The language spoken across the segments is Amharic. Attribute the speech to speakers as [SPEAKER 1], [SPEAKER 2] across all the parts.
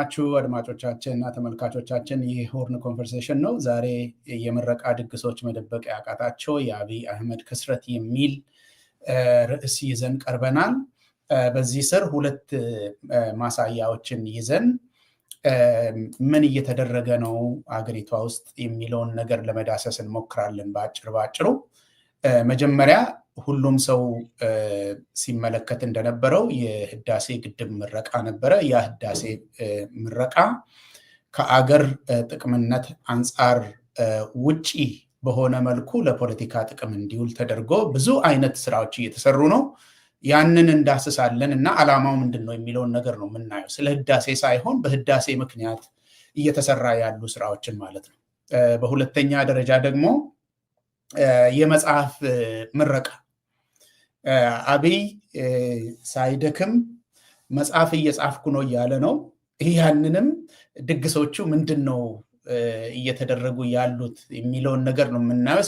[SPEAKER 1] እንደምናችሁ አድማጮቻችንና ተመልካቾቻችን ይህ ሆርን ኮንቨርሴሽን ነው። ዛሬ የምረቃ ድግሶች መደበቅ ያቃታቸው የአብይ አህመድ ክስረት የሚል ርዕስ ይዘን ቀርበናል። በዚህ ስር ሁለት ማሳያዎችን ይዘን ምን እየተደረገ ነው አገሪቷ ውስጥ የሚለውን ነገር ለመዳሰስ እንሞክራለን። ባጭሩ መጀመሪያ ሁሉም ሰው ሲመለከት እንደነበረው የህዳሴ ግድብ ምረቃ ነበረ። ያ ህዳሴ ምረቃ ከአገር ጥቅምነት አንጻር ውጪ በሆነ መልኩ ለፖለቲካ ጥቅም እንዲውል ተደርጎ ብዙ አይነት ስራዎች እየተሰሩ ነው። ያንን እንዳስሳለን እና ዓላማው ምንድነው የሚለውን ነገር ነው የምናየው። ስለ ህዳሴ ሳይሆን በህዳሴ ምክንያት እየተሰራ ያሉ ስራዎችን ማለት ነው። በሁለተኛ ደረጃ ደግሞ የመጽሐፍ ምረቃ አብይ ሳይደክም መጽሐፍ እየጻፍኩ ነው እያለ ነው። ያንንም ድግሶቹ ምንድነው እየተደረጉ ያሉት የሚለውን ነገር ነው የምናየው።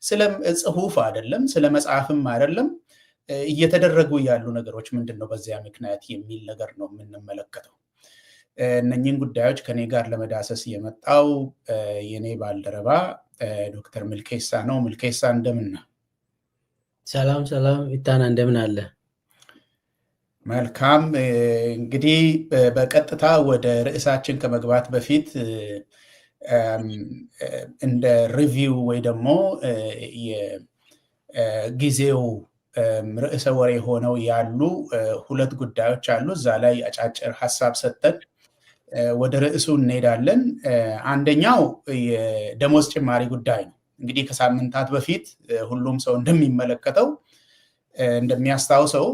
[SPEAKER 1] ስለ ጽሁፍ አይደለም፣ ስለ መጽሐፍም አይደለም። እየተደረጉ ያሉ ነገሮች ምንድነው በዚያ ምክንያት የሚል ነገር ነው የምንመለከተው። እነኚህን ጉዳዮች ከኔ ጋር ለመዳሰስ የመጣው የኔ ባልደረባ ዶክተር ምልኬሳ ነው። ምልኬሳ እንደምን ነህ?
[SPEAKER 2] ሰላም ኢታና እንደምን አለ?
[SPEAKER 1] መልካም። እንግዲህ በቀጥታ ወደ ርዕሳችን ከመግባት በፊት እንደ ሪቪው ወይ ደግሞ የጊዜው ርዕሰ ወሬ ሆነው ያሉ ሁለት ጉዳዮች አሉ። እዛ ላይ አጫጭር ሀሳብ ሰጠን ወደ ርዕሱ እንሄዳለን። አንደኛው የደሞዝ ጭማሪ ጉዳይ ነው። እንግዲህ ከሳምንታት በፊት ሁሉም ሰው እንደሚመለከተው እንደሚያስታውሰው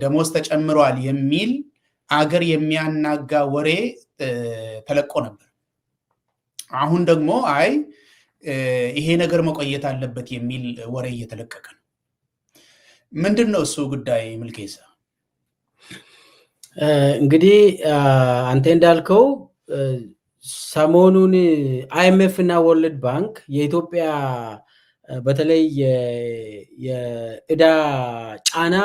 [SPEAKER 1] ደሞዝ ተጨምሯል የሚል አገር የሚያናጋ ወሬ ተለቆ ነበር። አሁን ደግሞ አይ ይሄ ነገር መቆየት አለበት የሚል ወሬ እየተለቀቀ ነው። ምንድነው እሱ ጉዳይ ምልኬሳ?
[SPEAKER 2] እንግዲህ አንተ እንዳልከው ሰሞኑን አይኤምኤፍ እና ወርልድ ባንክ የኢትዮጵያ በተለይ የዕዳ ጫና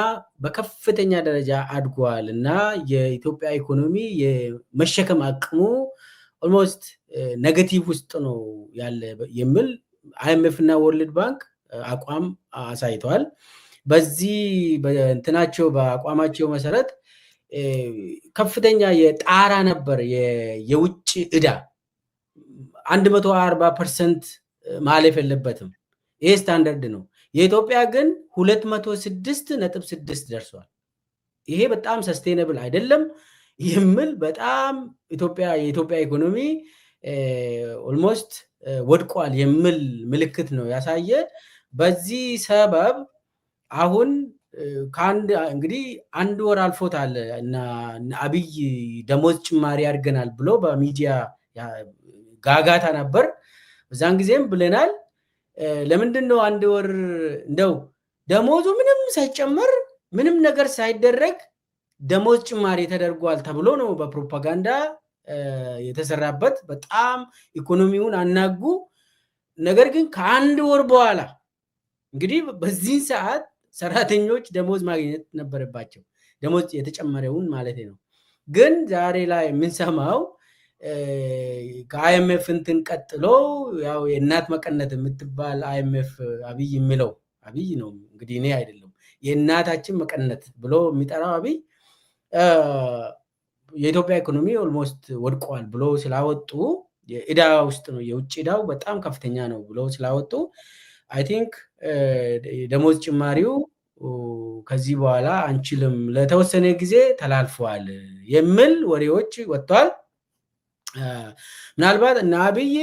[SPEAKER 2] በከፍተኛ ደረጃ አድጓል እና የኢትዮጵያ ኢኮኖሚ የመሸከም አቅሙ ኦልሞስት ኔጌቲቭ ውስጥ ነው ያለ የሚል አይኤምኤፍ እና ወርልድ ባንክ አቋም አሳይተዋል። በዚህ በእንትናቸው በአቋማቸው መሰረት ከፍተኛ የጣራ ነበር የውጭ ዕዳ 140% ማለፍ የለበትም። ይሄ ስታንዳርድ ነው። የኢትዮጵያ ግን 206.6 ደርሷል። ይሄ በጣም ሰስቴነብል አይደለም የሚል በጣም የኢትዮጵያ ኢኮኖሚ ኦልሞስት ወድቋል የሚል ምልክት ነው ያሳየ። በዚህ ሰበብ አሁን እንግዲህ አንድ ወር አልፎታል እና አብይ ደሞዝ ጭማሪ አድርገናል ብሎ በሚዲያ ጋጋታ ነበር። በዛን ጊዜም ብለናል። ለምንድን ነው አንድ ወር እንደው ደሞዙ ምንም ሳይጨመር ምንም ነገር ሳይደረግ ደሞዝ ጭማሪ ተደርጓል ተብሎ ነው በፕሮፓጋንዳ የተሰራበት። በጣም ኢኮኖሚውን አናጉ። ነገር ግን ከአንድ ወር በኋላ እንግዲህ በዚህ ሰዓት ሰራተኞች ደሞዝ ማግኘት ነበረባቸው፣ ደሞዝ የተጨመረውን ማለት ነው። ግን ዛሬ ላይ የምንሰማው ከአይኤምኤፍ እንትን ቀጥሎ ያው የእናት መቀነት የምትባል አይኤምኤፍ አብይ የሚለው አብይ ነው እንግዲህ እኔ አይደለም የእናታችን መቀነት ብሎ የሚጠራው አብይ የኢትዮጵያ ኢኮኖሚ ኦልሞስት ወድቋል ብሎ ስላወጡ የዕዳ ውስጥ ነው የውጭ ዕዳው በጣም ከፍተኛ ነው ብሎ ስላወጡ አይ ቲንክ ደሞዝ ጭማሪው ከዚህ በኋላ አንችልም ለተወሰነ ጊዜ ተላልፈዋል የሚል ወሬዎች ወጥቷል። ምናልባት እና አብይ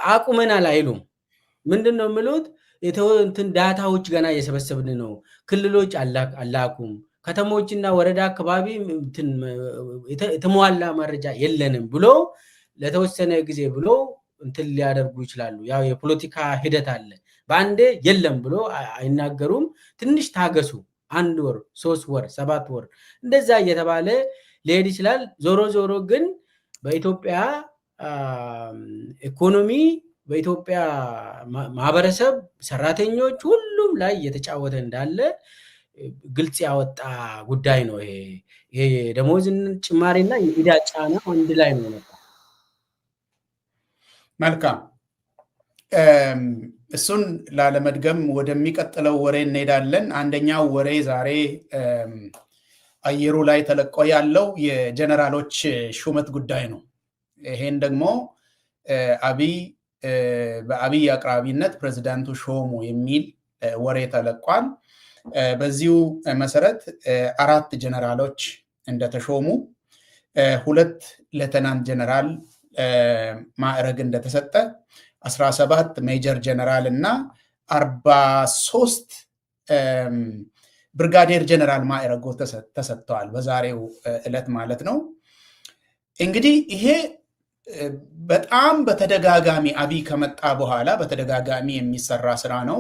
[SPEAKER 2] አቁመናል አይሉም። ምንድነው የሚሉት? እንትን ዳታዎች ገና እየሰበሰብን ነው፣ ክልሎች አላኩም፣ ከተሞችና ወረዳ አካባቢ የተሟላ መረጃ የለንም ብሎ ለተወሰነ ጊዜ ብሎ እንትን ሊያደርጉ ይችላሉ። ያው የፖለቲካ ሂደት አለ። በአንዴ የለም ብሎ አይናገሩም። ትንሽ ታገሱ፣ 1 ወር፣ 3 ወር፣ 7 ወር እንደዛ እየተባለ ሊሄድ ይችላል። ዞሮ ግን በኢትዮጵያ ኢኮኖሚ በኢትዮጵያ ማህበረሰብ ሰራተኞች ሁሉም ላይ እየተጫወተ እንዳለ ግልጽ ያወጣ ጉዳይ ነው። ይሄ ደሞዝን ጭማሪና የዕዳ ጫና አንድ ላይ ነው የመጣው።
[SPEAKER 1] መልካም፣ እሱን ላለመድገም ወደሚቀጥለው ወሬ እንሄዳለን። አንደኛው ወሬ ዛሬ አየሩ ላይ ተለቆ ያለው የጀነራሎች ሹመት ጉዳይ ነው። ይሄን ደግሞ በአብይ አቅራቢነት ፕሬዝዳንቱ ሾሙ የሚል ወሬ ተለቋል። በዚሁ መሰረት 4 ጀነራሎች እንደተሾሙ፣ 2 ሌተናንት ጀነራል ማዕረግ እንደተሰጠ፣ 17 ሜጀር ጀነራል እና 43 ብርጋዴር ጀነራል ማዕረጎ ተሰጥተዋል በዛሬው ዕለት ማለት ነው። እንግዲህ ይሄ በጣም በተደጋጋሚ አብይ ከመጣ በኋላ በተደጋጋሚ የሚሰራ ስራ ነው።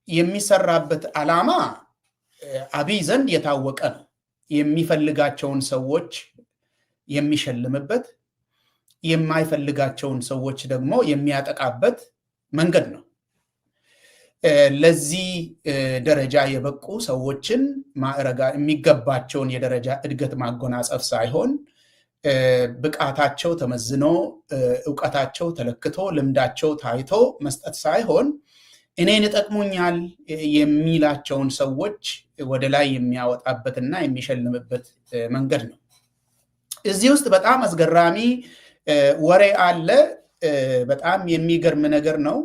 [SPEAKER 1] የሚሰራበት ዓላማ አብይ ዘንድ የታወቀ ነው። የሚፈልጋቸውን ሰዎች የሚሸልምበት፣ የማይፈልጋቸውን ሰዎች ደግሞ የሚያጠቃበት መንገድ ነው። ለዚህ ደረጃ የበቁ ሰዎችን የሚገባቸውን የደረጃ እድገት ማጎናጸፍ ሳይሆን ብቃታቸው ተመዝኖ እውቀታቸው ተለክቶ ልምዳቸው ታይቶ መስጠት ሳይሆን እኔን ይጠቅሙኛል የሚላቸውን ሰዎች ወደ ላይ የሚያወጣበትና የሚሸልምበት መንገድ ነው። እዚህ ውስጥ በጣም አስገራሚ ወሬ አለ። በጣም የሚገርም ነገር ነው።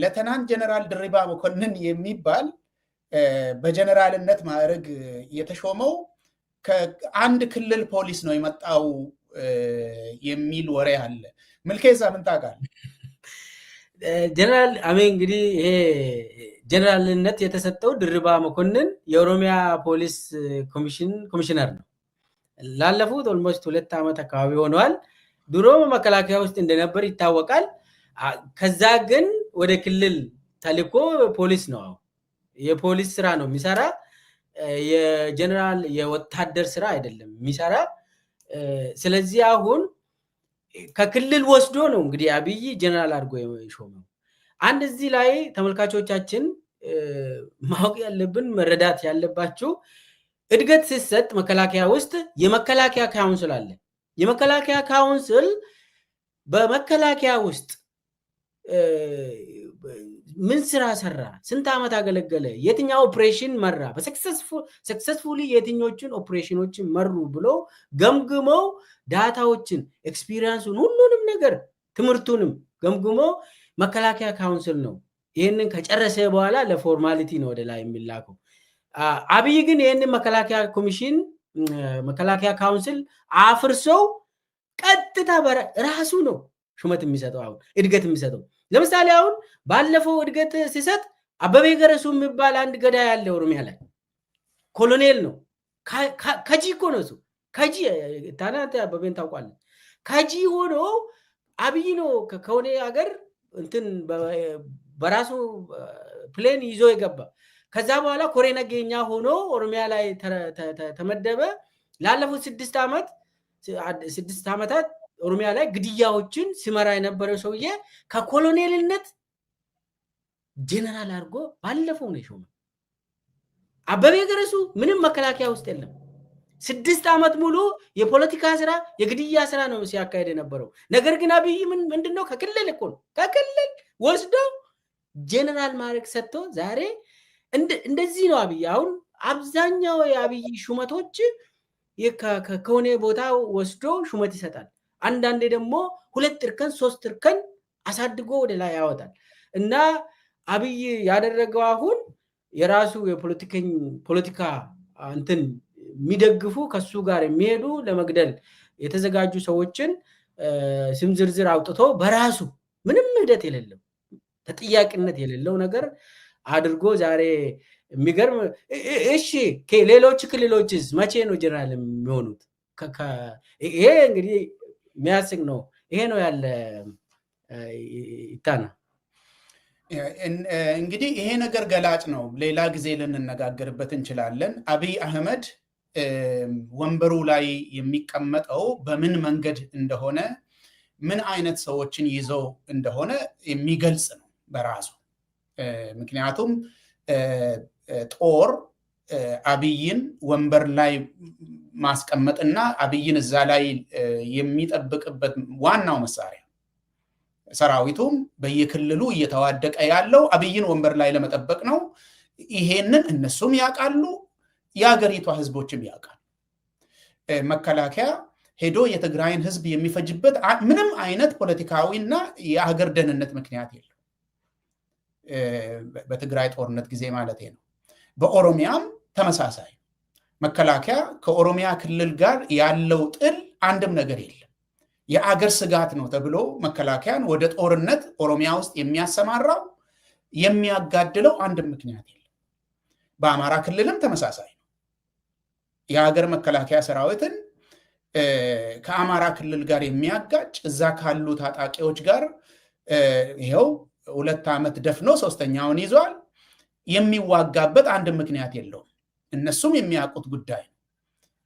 [SPEAKER 1] ሌተናንት ጀነራል ድሪባ መኮንን የሚባል በጀነራልነት ማዕረግ የተሾመው ከአንድ ክልል ፖሊስ ነው የመጣው የሚል ወሬ አለ። ምልኬሳ ምን ታውቃለህ?
[SPEAKER 2] ጀነራል እንግዲህ ይሄ ጀነራልነት የተሰጠው ድሪባ መኮንን የኦሮሚያ ፖሊስ ኮሚሽነር ነው። ላለፉት ኦልሞስት 2 ዓመት አካባቢ ሆነዋል። ድሮ መከላከያ ውስጥ እንደነበር ይታወቃል። ከዛ ግን ወደ ክልል ተልኮ ፖሊስ ነው፣ የፖሊስ ስራ ነው የሚሰራ። የጀነራል የወታደር ስራ አይደለም የሚሰራ። ስለዚህ አሁን ከክልል ወስዶ ነው እንግዲህ አብይ ጀነራል አድርጎ የሾመው። አንድ እዚህ ላይ ተመልካቾቻችን ማወቅ ያለብን መረዳት ያለባችሁ እድገት ሲሰጥ መከላከያ ውስጥ የመከላከያ ካውንስል አለ። የመከላከያ ካውንስል በመከላከያ ውስጥ ምን ስራ ሰራ፣ ስንት ዓመት አገለገለ፣ የትኛው ኦፕሬሽን መራ፣ በሰክሰስፉሊ የትኞቹን ኦፕሬሽኖችን መሩ ብሎ ገምግመው ዳታዎችን፣ ኤክስፒሪየንሱን፣ ሁሉንም ነገር ትምህርቱንም ገምግሞ መከላከያ ካውንስል ነው። ይህንን ከጨረሰ በኋላ ለፎርማሊቲ ነው ወደ ላይ የሚላከው። አብይ ግን ይህንን መከላከያ ካውንስል አፍርሰው ቀጥታ ራሱ ነው ሹመት የሚሰጠው፣ አሁን እድገት የሚሰጠው። ለምሳሌ አሁን ባለፈው እድገት ሲሰጥ አበበ ገረሱ የሚባል አንድ ገዳ ያለ ኦሮሚያ ላይ ኮሎኔል ነው። ከጂ እኮ ነው እሱ። ከጂ ታናንተ አበበን ታውቃለህ። ከጂ ሆኖ አብይ ነው ከሆነ ሀገር እንትን በራሱ ፕሌን ይዞ የገባ። ከዛ በኋላ ኮሬ ነገኛ ሆኖ ኦሮሚያ ላይ ተመደበ። ላለፉት 6 ዓመታት ኦሮሚያ ላይ ግድያዎችን ሲመራ የነበረው ሰውዬ ከኮሎኔልነት ጀነራል አድርጎ ባለፈው ነው የሾመው። አበበ ገረሱ ምንም መከላከያ ውስጥ የለም። 6 ዓመት ሙሉ የፖለቲካ ስራ፣ የግድያ ስራ ነው ሲያካሄድ የነበረው። ነገር ግን አብይ ምንድነው ከክልል እኮ ነው ከክልል ወስዶ ጀነራል ማዕረግ ሰጥቶ ዛሬ እንደዚህ ነው አብይ። አሁን አብዛኛው የአብይ ሹመቶች ከሆነ ቦታ ወስዶ ሹመት ይሰጣል። አንዳንዴ ደግሞ 2 እርከን 3 እርከን አሳድጎ ወደ ላይ ያወጣል። እና አብይ ያደረገው አሁን የራሱ የፖለቲካ እንትን የሚደግፉ ከሱ ጋር የሚሄዱ ለመግደል የተዘጋጁ ሰዎችን ስም ዝርዝር አውጥቶ በራሱ ምንም ሂደት የሌለው ተጠያቂነት የሌለው ነገር አድርጎ ዛሬ የሚገርም። እሺ ሌሎች ክልሎችስ መቼ ነው ጀነራል የሚሆኑት? ይሄ እንግዲህ የሚያስቅ ነው። ይሄ ነው ያለ ይታና።
[SPEAKER 1] እንግዲህ ይሄ ነገር ገላጭ ነው። ሌላ ጊዜ ልንነጋገርበት እንችላለን። አብይ አህመድ ወንበሩ ላይ የሚቀመጠው በምን መንገድ እንደሆነ፣ ምን አይነት ሰዎችን ይዘው እንደሆነ የሚገልጽ ነው በራሱ። ምክንያቱም ጦር አብይን ወንበር ላይ ማስቀመጥና አብይን እዛ ላይ የሚጠብቅበት ዋናው መሳሪያ ሰራዊቱም በየክልሉ እየተዋደቀ ያለው አብይን ወንበር ላይ ለመጠበቅ ነው። ይሄንን እነሱም ያውቃሉ፣ የሀገሪቷ ህዝቦችም ያውቃሉ። መከላከያ ሄዶ የትግራይን ህዝብ የሚፈጅበት ምንም አይነት ፖለቲካዊና የሀገር ደህንነት ምክንያት የለም። በትግራይ ጦርነት ጊዜ ማለት ነው። በኦሮሚያም ተመሳሳይ መከላከያ ከኦሮሚያ ክልል ጋር ያለው ጥል አንድም ነገር የለም። የአገር ስጋት ነው ተብሎ መከላከያን ወደ ጦርነት ኦሮሚያ ውስጥ የሚያሰማራው የሚያጋድለው አንድም ምክንያት የለም። በአማራ ክልልም ተመሳሳይ ነው። የሀገር መከላከያ ሰራዊትን ከአማራ ክልል ጋር የሚያጋጭ እዛ ካሉ ታጣቂዎች ጋር ይኸው 2 ዓመት ደፍኖ 3ኛውን ይዟል። የሚዋጋበት አንድም ምክንያት የለውም። እነሱም የሚያውቁት ጉዳይ ነው።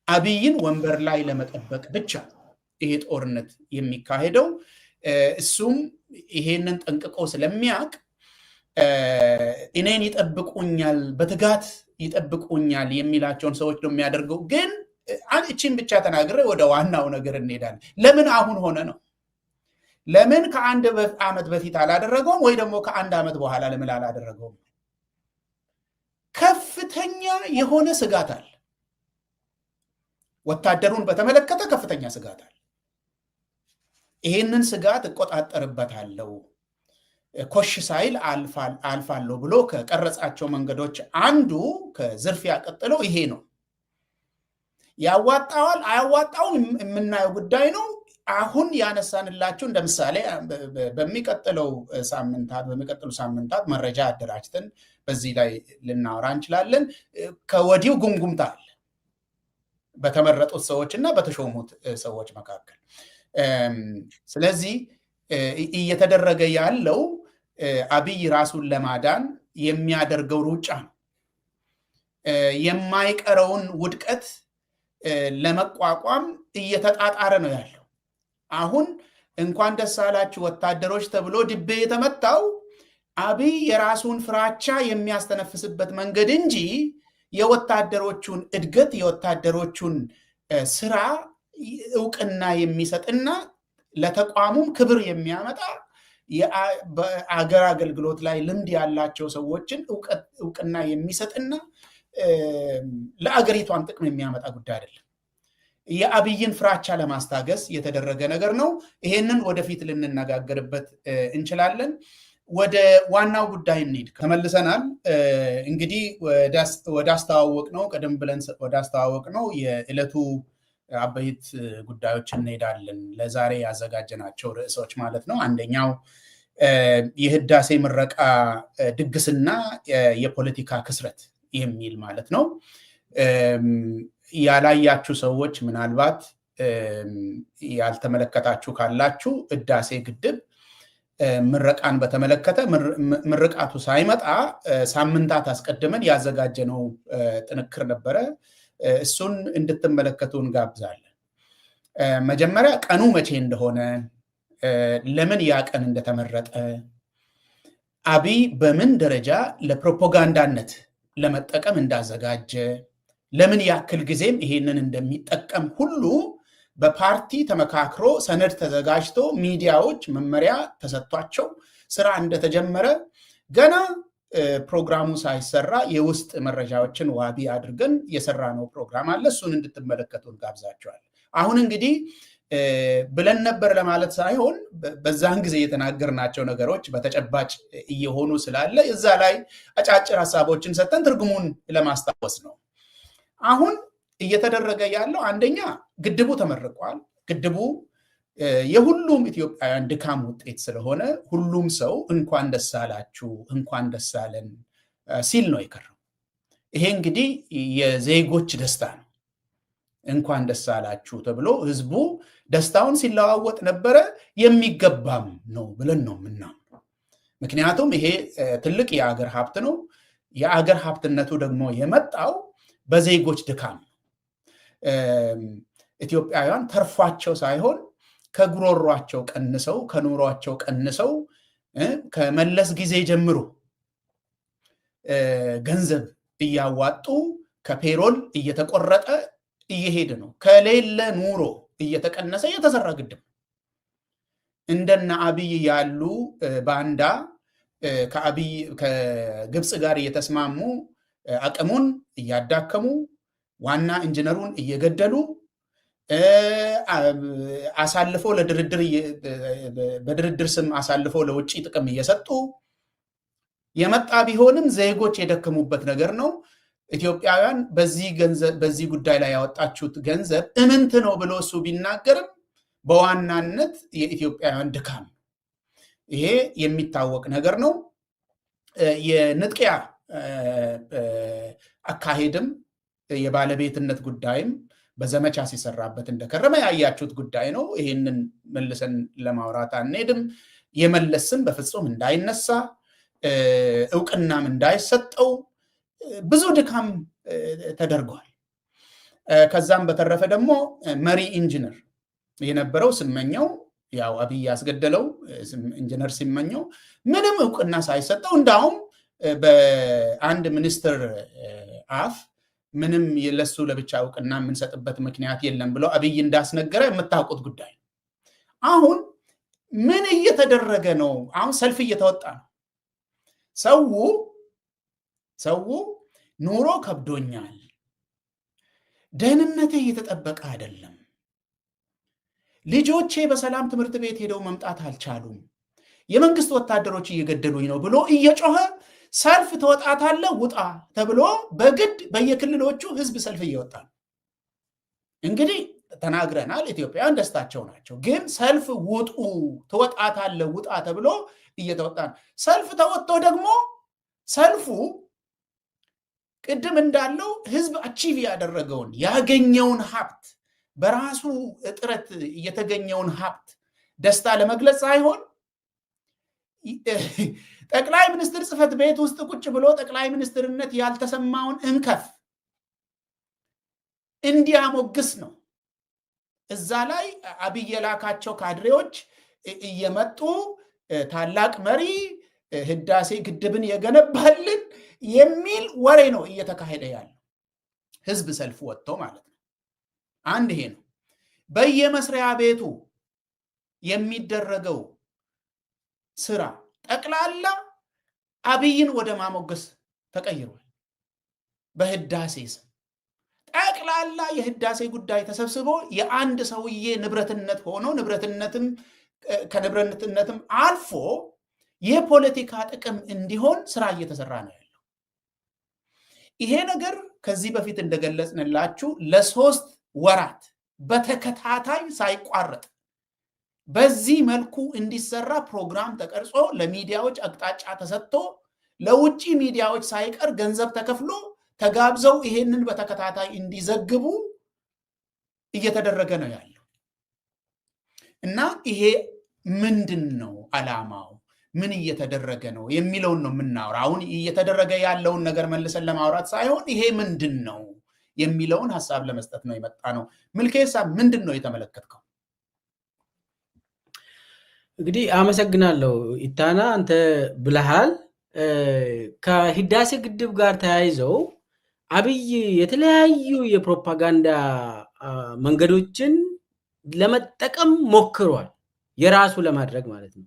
[SPEAKER 1] አብይን ወንበር ላይ ለመጠበቅ ብቻ ይሄ ጦርነት የሚካሄደው። እሱም ይሄንን ጠንቅቆ ስለሚያውቅ እኔን ይጠብቁኛል፣ በትጋት ይጠብቁኛል የሚላቸውን ሰዎች ነው የሚያደርገው። ግን እቺን ብቻ ተናግሬ ወደ ዋናው ነገር እንሄዳለን። ለምን አሁን ሆነ ነው? ለምን ከ1 ዓመት በፊት አላደረገውም? ወይ ደግሞ ከ1 ዓመት በኋላ ለምን አላደረገውም? ከፍተኛ የሆነ ስጋት አለ። ወታደሩን በተመለከተ ከፍተኛ ስጋት አለ። ይሄንን ስጋት እቆጣጠርበታለሁ፣ ኮሽ ሳይል አልፋለሁ ብሎ ከቀረጻቸው መንገዶች አንዱ ከዝርፊያ ቀጥሎ ይሄ ነው። ያዋጣዋል አያዋጣውም የምናየው ጉዳይ ነው። አሁን ያነሳንላችሁ እንደ ምሳሌ በሚቀጥሉ ሳምንታት መረጃ አደራጅተን በዚህ ላይ ልናወራ እንችላለን። ከወዲሁ ጉምጉምታ አለ በተመረጡት ሰዎች እና በተሾሙት ሰዎች መካከል። ስለዚህ እየተደረገ ያለው አብይ ራሱን ለማዳን የሚያደርገው ሩጫ ነው። የማይቀረውን ውድቀት ለመቋቋም እየተጣጣረ ነው ያለው። አሁን እንኳን ደስ አላችሁ ወታደሮች ተብሎ ድቤ የተመታው አብይ የራሱን ፍራቻ የሚያስተነፍስበት መንገድ እንጂ የወታደሮቹን እድገት የወታደሮቹን ስራ እውቅና የሚሰጥና ለተቋሙም ክብር የሚያመጣ በአገር አገልግሎት ላይ ልምድ ያላቸው ሰዎችን እውቅና የሚሰጥና ለአገሪቷን ጥቅም የሚያመጣ ጉዳይ አይደለም። የአብይን ፍራቻ ለማስታገስ የተደረገ ነገር ነው። ይሄንን ወደፊት ልንነጋገርበት እንችላለን። ወደ ዋናው ጉዳይ እንሂድ። ተመልሰናል። እንግዲህ ወደ አስተዋወቅ ነው ቀደም ብለን ወደ አስተዋወቅ ነው የዕለቱ አበይት ጉዳዮች እንሄዳለን። ለዛሬ ያዘጋጀናቸው ርዕሶች ማለት ነው። አንደኛው የህዳሴ ምረቃ ድግስና የፖለቲካ ክስረት የሚል ማለት ነው። ያላያችሁ ሰዎች ምናልባት ያልተመለከታችሁ ካላችሁ ህዳሴ ግድብ ምረቃን በተመለከተ ምርቃቱ ሳይመጣ ሳምንታት አስቀድመን ያዘጋጀነው ጥንክር ነበረ። እሱን እንድትመለከቱ እንጋብዛለን። መጀመሪያ ቀኑ መቼ እንደሆነ፣ ለምን ያ ቀን እንደተመረጠ፣ አብይ በምን ደረጃ ለፕሮፓጋንዳነት ለመጠቀም እንዳዘጋጀ፣ ለምን ያክል ጊዜም ይሄንን እንደሚጠቀም ሁሉ በፓርቲ ተመካክሮ ሰነድ ተዘጋጅቶ ሚዲያዎች መመሪያ ተሰጥቷቸው ስራ እንደተጀመረ ገና ፕሮግራሙ ሳይሰራ የውስጥ መረጃዎችን ዋቢ አድርገን የሰራነው ፕሮግራም አለ። እሱን እንድትመለከቱ እንጋብዛቸዋል። አሁን እንግዲህ ብለን ነበር ለማለት ሳይሆን በዛን ጊዜ የተናገርናቸው ነገሮች በተጨባጭ እየሆኑ ስላለ እዛ ላይ አጫጭር ሀሳቦችን ሰጥተን ትርጉሙን ለማስታወስ ነው። አሁን እየተደረገ ያለው አንደኛ ግድቡ ተመርቋል። ግድቡ የሁሉም ኢትዮጵያውያን ድካም ውጤት ስለሆነ ሁሉም ሰው እንኳን ደስ አላችሁ እንኳን ደስ አለን ሲል ነው የቀረው። ይሄ እንግዲህ የዜጎች ደስታ ነው። እንኳን ደስ አላችሁ ተብሎ ህዝቡ ደስታውን ሲለዋወጥ ነበረ። የሚገባም ነው ብለን ነው የምናምነው። ምክንያቱም ይሄ ትልቅ የአገር ሀብት ነው። የአገር ሀብትነቱ ደግሞ የመጣው በዜጎች ድካም ነው። ኢትዮጵያውያን ተርፏቸው ሳይሆን ከጉሮሯቸው ቀንሰው ከኑሯቸው ቀንሰው ከመለስ ጊዜ ጀምሮ ገንዘብ እያዋጡ ከፔሮል እየተቆረጠ እየሄደ ነው። ከሌለ ኑሮ እየተቀነሰ የተሰራ ግድብ እንደነ አብይ ያሉ ባንዳ ከግብፅ ጋር እየተስማሙ አቅሙን እያዳከሙ ዋና ኢንጂነሩን እየገደሉ አሳልፈው ለድርድር በድርድር ስም አሳልፈው ለውጭ ጥቅም እየሰጡ የመጣ ቢሆንም ዜጎች የደከሙበት ነገር ነው። ኢትዮጵያውያን በዚህ ጉዳይ ላይ ያወጣችሁት ገንዘብ እምንት ነው ብሎ እሱ ቢናገርም በዋናነት የኢትዮጵያውያን ድካም ይሄ የሚታወቅ ነገር ነው። የንጥቂያ አካሄድም የባለቤትነት ጉዳይም በዘመቻ ሲሰራበት እንደከረመ ያያችሁት ጉዳይ ነው። ይሄንን መልሰን ለማውራት አንሄድም። የመለስም በፍጹም እንዳይነሳ እውቅናም እንዳይሰጠው ብዙ ድካም ተደርጓል። ከዛም በተረፈ ደግሞ መሪ ኢንጂነር የነበረው ስመኘው ያው አብይ ያስገደለው ኢንጂነር ሲመኘው ምንም እውቅና ሳይሰጠው እንዳውም በአንድ ሚኒስትር አፍ ምንም ለሱ ለብቻ እውቅና የምንሰጥበት ምክንያት የለም ብሎ አብይ እንዳስነገረ የምታውቁት ጉዳይ። አሁን ምን እየተደረገ ነው? አሁን ሰልፍ እየተወጣ ነው። ሰው ኑሮ ከብዶኛል፣ ደህንነቴ እየተጠበቀ አይደለም፣ ልጆቼ በሰላም ትምህርት ቤት ሄደው መምጣት አልቻሉም፣ የመንግስት ወታደሮች እየገደሉኝ ነው ብሎ እየጮኸ ሰልፍ ትወጣታለህ ውጣ ተብሎ በግድ በየክልሎቹ ህዝብ ሰልፍ እየወጣ ነው። እንግዲህ ተናግረናል፣ ኢትዮጵያውያን ደስታቸው ናቸው። ግን ሰልፍ ውጡ ትወጣታለህ ውጣ ተብሎ እየተወጣ ነው። ሰልፍ ተወጥቶ ደግሞ ሰልፉ ቅድም እንዳለው ህዝብ አቺቭ ያደረገውን ያገኘውን ሀብት በራሱ ጥረት የተገኘውን ሀብት ደስታ ለመግለጽ ሳይሆን ጠቅላይ ሚኒስትር ጽሕፈት ቤት ውስጥ ቁጭ ብሎ ጠቅላይ ሚኒስትርነት ያልተሰማውን እንከፍ እንዲያሞግስ ነው። እዛ ላይ አብይ የላካቸው ካድሬዎች እየመጡ ታላቅ መሪ ህዳሴ ግድብን የገነባልን የሚል ወሬ ነው እየተካሄደ ያለው። ህዝብ ሰልፍ ወጥቶ ማለት ነው። አንድ ይሄ ነው። በየመስሪያ ቤቱ የሚደረገው ስራ ጠቅላላ አብይን ወደ ማሞገስ ተቀይሯል። በህዳሴ ስም ጠቅላላ የህዳሴ ጉዳይ ተሰብስቦ የአንድ ሰውዬ ንብረትነት ሆኖ ንብረትነትም ከንብረትነትም አልፎ የፖለቲካ ጥቅም እንዲሆን ስራ እየተሰራ ነው ያለው። ይሄ ነገር ከዚህ በፊት እንደገለጽንላችሁ ለ3 ወራት በተከታታይ ሳይቋረጥ በዚህ መልኩ እንዲሰራ ፕሮግራም ተቀርጾ ለሚዲያዎች አቅጣጫ ተሰጥቶ ለውጭ ሚዲያዎች ሳይቀር ገንዘብ ተከፍሎ ተጋብዘው ይሄንን በተከታታይ እንዲዘግቡ እየተደረገ ነው ያለው እና ይሄ ምንድን ነው ዓላማው? ምን እየተደረገ ነው የሚለውን ነው የምናወራው። አሁን እየተደረገ ያለውን ነገር መልሰን ለማውራት ሳይሆን ይሄ ምንድን ነው የሚለውን ሐሳብ ለመስጠት ነው የመጣ ነው። ምልኬሳ ምንድን ነው የተመለከትከው?
[SPEAKER 2] እንግዲህ አመሰግናለሁ ኢታና፣ አንተ ብለሃል። ከህዳሴ ግድብ ጋር ተያይዘው አብይ የተለያዩ የፕሮፓጋንዳ መንገዶችን ለመጠቀም ሞክሯል፣ የራሱ ለማድረግ ማለት ነው።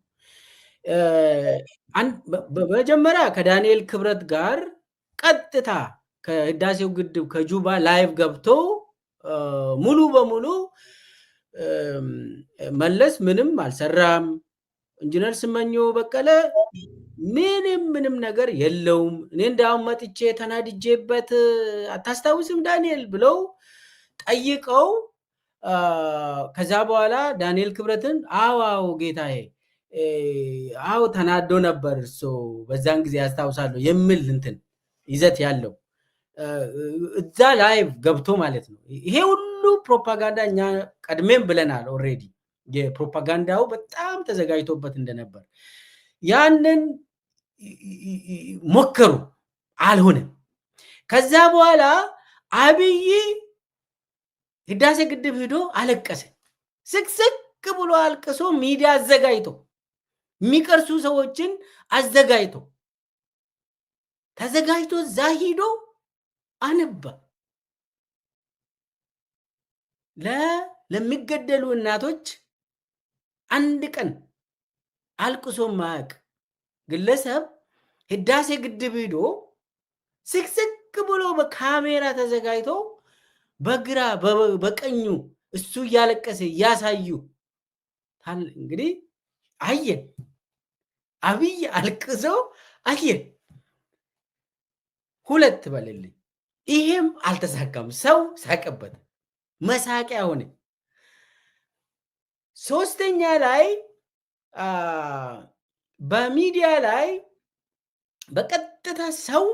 [SPEAKER 2] በመጀመሪያ ከዳንኤል ክብረት ጋር ቀጥታ ከህዳሴው ግድብ ከጁባ ላይቭ ገብቶ ሙሉ በሙሉ መለስ ምንም አልሰራም፣ ኢንጂነር ስመኘው በቀለ ምንም ነገር የለውም፣ እኔ እንዳውም መጥቼ ተናድጄበት አታስታውስም ዳንኤል ብለው ጠይቀው ከዛ በኋላ ዳንኤል ክብረትን አዎ ጌታዬ አዎ ተናዶ ነበር እሱ በዛን ጊዜ ያስታውሳለሁ የሚል እንትን ይዘት ያለው እዛ ላይቭ ገብቶ ማለት ነው። ይሄ ሁሉ ፕሮፓጋንዳ እኛ ቀድሜም ብለናል ኦልሬዲ የፕሮፓጋንዳው በጣም ተዘጋጅቶበት እንደነበር። ያንን ሞከሩ፣ አልሆነም። ከዛ በኋላ አብይ ህዳሴ ግድብ ሄዶ አለቀሰ። ስቅስቅ ብሎ አልቅሶ ሚዲያ አዘጋጅቶ የሚቀርሱ ሰዎችን አዘጋጅቶ ተዘጋጅቶ ዛሂዶ አነባ። ለሚገደሉ እናቶች አንድ ቀን አልቅሶ ማያቅ ግለሰብ ህዳሴ ግድብ ሂዶ ስቅስቅ ብሎ በካሜራ ተዘጋጅቶ በግራ በቀኙ እሱ እያለቀሰ እያሳዩ እንግዲህ አየን። አብይ አልቅሶ አየን። ሁለት በልልኝ። ይሄም አልተሳካም። ሰው ሳቀበት፣ መሳቂያ ሆነ። ሶስተኛ ላይ በሚዲያ ላይ በቀጥታ ሰው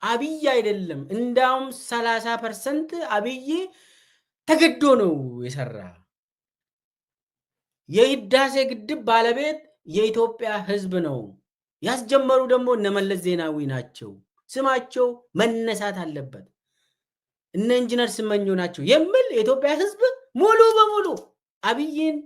[SPEAKER 2] አብይ አይደለም እንዳውም 30% አብይ ተገዶ ነው የሰራ። የህዳሴ ግድብ ባለቤት የኢትዮጵያ ህዝብ ነው። ያስጀመሩ ደግሞ እነመለስ ዜናዊ ናቸው። ስማቸው መነሳት አለበት። እነ ኢንጂነር ስመኘው ናቸው የሚል የኢትዮጵያ ህዝብ ሙሉ በሙሉ አብይን